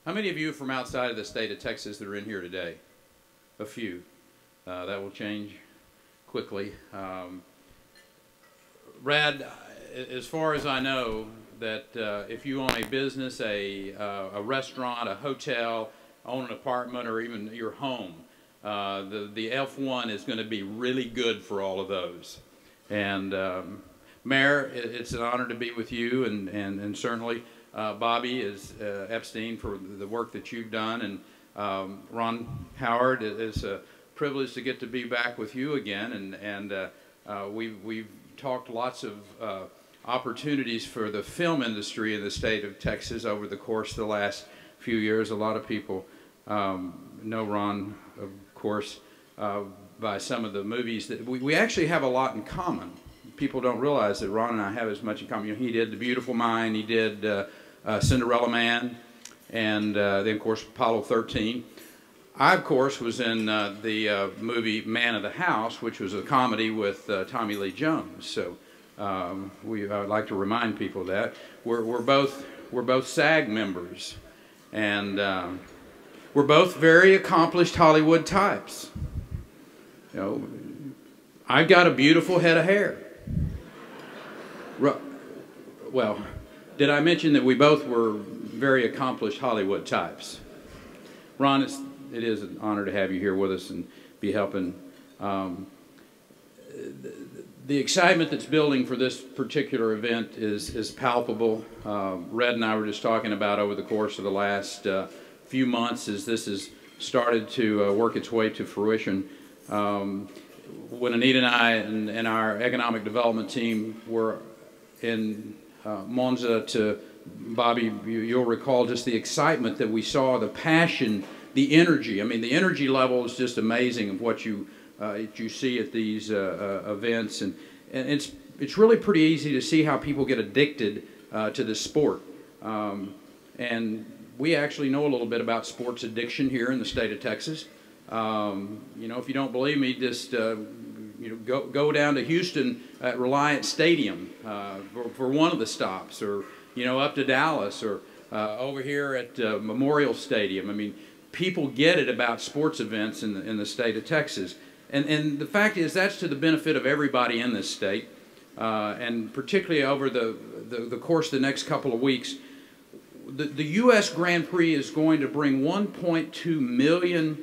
How many of you from outside of the state of Texas that are in here today? A few. That will change quickly. Brad, as far as I know, that if you own a business, a restaurant, a hotel, own an apartment, or even your home, the F1 is going to be really good for all of those. And Mayor, it's an honor to be with you, and certainly Bobby is Epstein for the work that you've done, and Ron Howard, it's a privilege to get to be back with you again, and we've talked lots of opportunities for the film industry in the state of Texas over the course of the last few years. A lot of people know Ron, of course, by some of the movies that we actually have a lot in common. People don't realize that Ron and I have as much in common. You know, he did The Beautiful Mind, he did Cinderella Man, and then, of course, Apollo 13. I, of course, was in the movie Man of the House, which was a comedy with Tommy Lee Jones. So I would like to remind people of that. We're both SAG members, and we're both very accomplished Hollywood types. You know, I've got a beautiful head of hair. Well, did I mention that we both were very accomplished Hollywood types? Ron, it is an honor to have you here with us and be helping. The excitement that's building for this particular event is palpable. Red and I were just talking about over the course of the last few months as this has started to work its way to fruition. When Anita and I and our economic development team were in Monza to, Bobby, you'll recall just the excitement that we saw, the passion, the energy. I mean, the energy level is just amazing of what you see at these events, and it's really pretty easy to see how people get addicted to this sport. And we actually know a little bit about sports addiction here in the state of Texas. You know, if you don't believe me, just you know, go down to Houston at Reliant Stadium for one of the stops, or you know, up to Dallas, or over here at Memorial Stadium. I mean, people get it about sports events in the state of Texas, and the fact is that's to the benefit of everybody in this state, and particularly over the course of the next couple of weeks. The U.S. Grand Prix is going to bring 1.2 million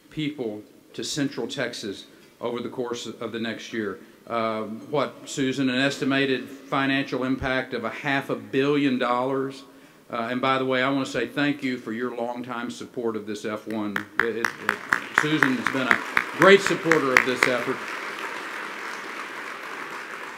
people to Central Texas over the course of the next year. What, Susan, an estimated financial impact of $500 million. And by the way, I want to say thank you for your longtime support of this F1. Susan has been a great supporter of this effort.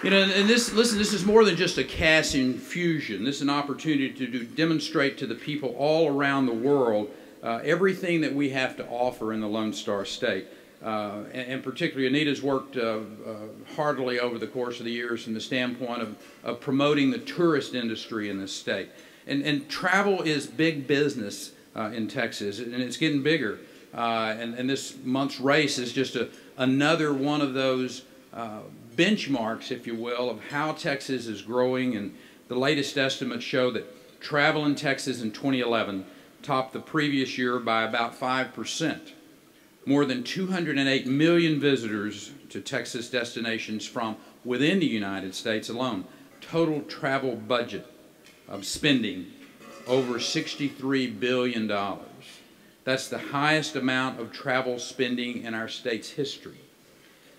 You know, and listen, this is more than just a cash infusion. This is an opportunity to demonstrate to the people all around the world everything that we have to offer in the Lone Star State. And particularly, Anita's worked heartily over the course of the years from the standpoint of promoting the tourist industry in this state. And travel is big business in Texas, and it's getting bigger. And this month's race is just another one of those benchmarks, if you will, of how Texas is growing. And the latest estimates show that travel in Texas in 2011 topped the previous year by about 5%. More than 208 million visitors to Texas destinations from within the United States alone. Total travel budget of spending over $63 billion. That's the highest amount of travel spending in our state's history.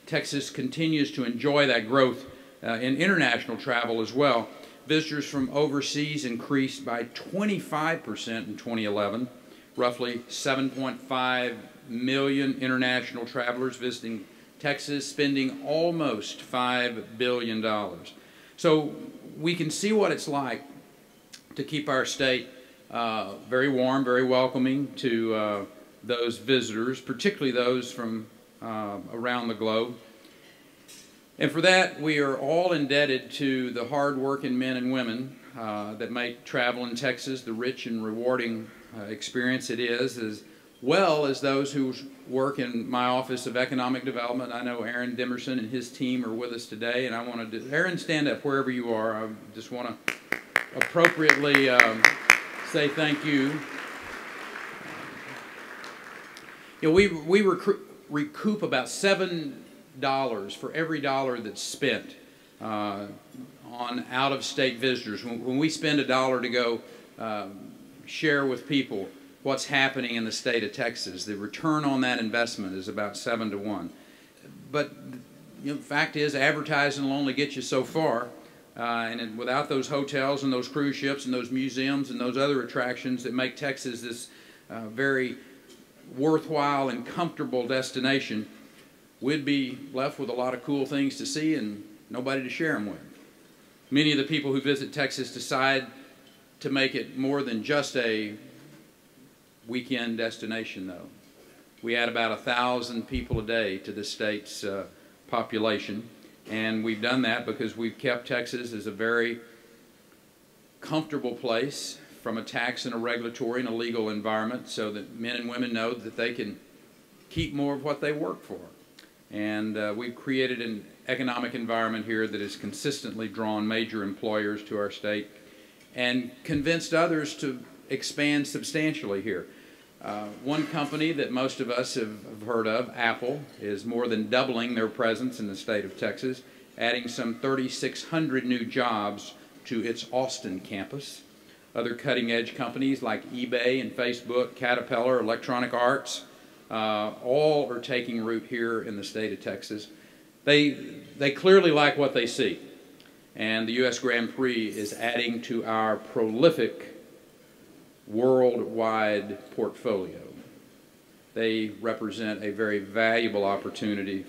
Texas continues to enjoy that growth in international travel as well. Visitors from overseas increased by 25% in 2011, roughly 7.5 million international travelers visiting Texas, spending almost $5 billion. So we can see what it's like to keep our state very warm, very welcoming to those visitors, particularly those from around the globe. And for that, we are all indebted to the hard-working men and women that make travel in Texas the rich and rewarding experience it is, as well as those who work in my Office of Economic Development. I know Aaron Dimerson and his team are with us today, and I want to Aaron, stand up wherever you are. I just want to appropriately say thank you You know, we recoup about $7 for every dollar that's spent on out-of-state visitors. When we spend $1 to go share with people what's happening in the state of Texas, the return on that investment is about 7 to 1. But you know, the fact is, advertising will only get you so far, and without those hotels and those cruise ships and those museums and those other attractions that make Texas this very worthwhile and comfortable destination, we'd be left with a lot of cool things to see and nobody to share them with. Many of the people who visit Texas decide to make it more than just a weekend destination, though. We add about 1,000 people a day to the state's population, and we've done that because we've kept Texas as a very comfortable place from a tax and a regulatory and a legal environment, so that men and women know that they can keep more of what they work for. And we've created an economic environment here that has consistently drawn major employers to our state and convinced others to expand substantially here. One company that most of us have heard of, Apple, is more than doubling their presence in the state of Texas, adding some 3,600 new jobs to its Austin campus. Other cutting-edge companies like eBay and Facebook, Caterpillar, Electronic Arts, all are taking root here in the state of Texas. They clearly like what they see, and the U.S. Grand Prix is adding to our prolific worldwide portfolio. They represent a very valuable opportunity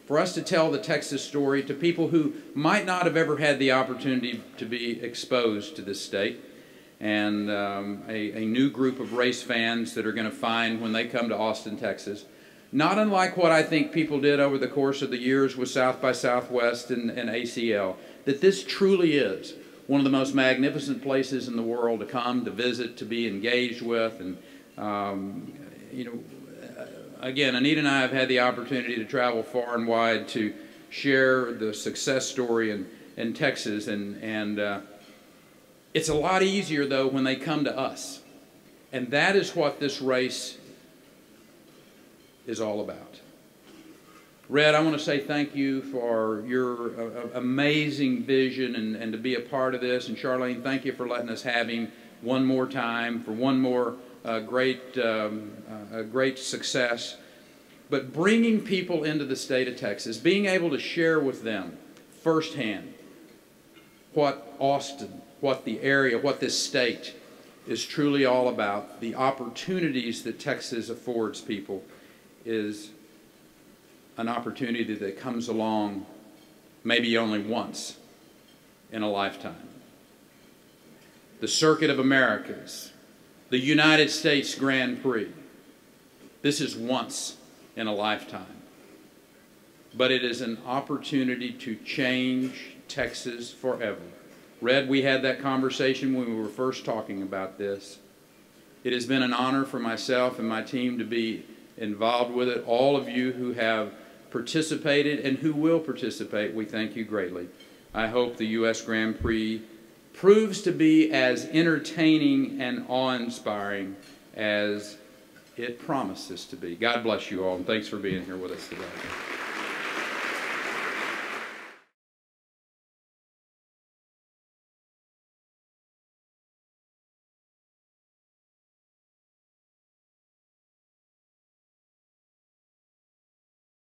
for us to tell the Texas story to people who might not have ever had the opportunity to be exposed to this state, and a new group of race fans that are going to find when they come to Austin, Texas, not unlike what I think people did over the course of the years with South by Southwest and ACL, that this truly is one of the most magnificent places in the world to come, to visit, to be engaged with. And you know, again, Anita and I have had the opportunity to travel far and wide to share the success story in Texas, and it's a lot easier, though, when they come to us. And that is what this race is all about. Red, I want to say thank you for your amazing vision and to be a part of this. And Charlene, thank you for letting us have him one more time for one more great success. But bringing people into the state of Texas, being able to share with them firsthand what Austin, what the area, what this state is truly all about, the opportunities that Texas affords people, is an opportunity that comes along maybe only once in a lifetime. The Circuit of Americas, the United States Grand Prix, this is once in a lifetime. But it is an opportunity to change Texas forever. Red, we had that conversation when we were first talking about this. It has been an honor for myself and my team to be involved with it. All of you who have participated and who will participate, we thank you greatly. I hope the U.S. Grand Prix proves to be as entertaining and awe-inspiring as it promises to be. God bless you all, and thanks for being here with us today.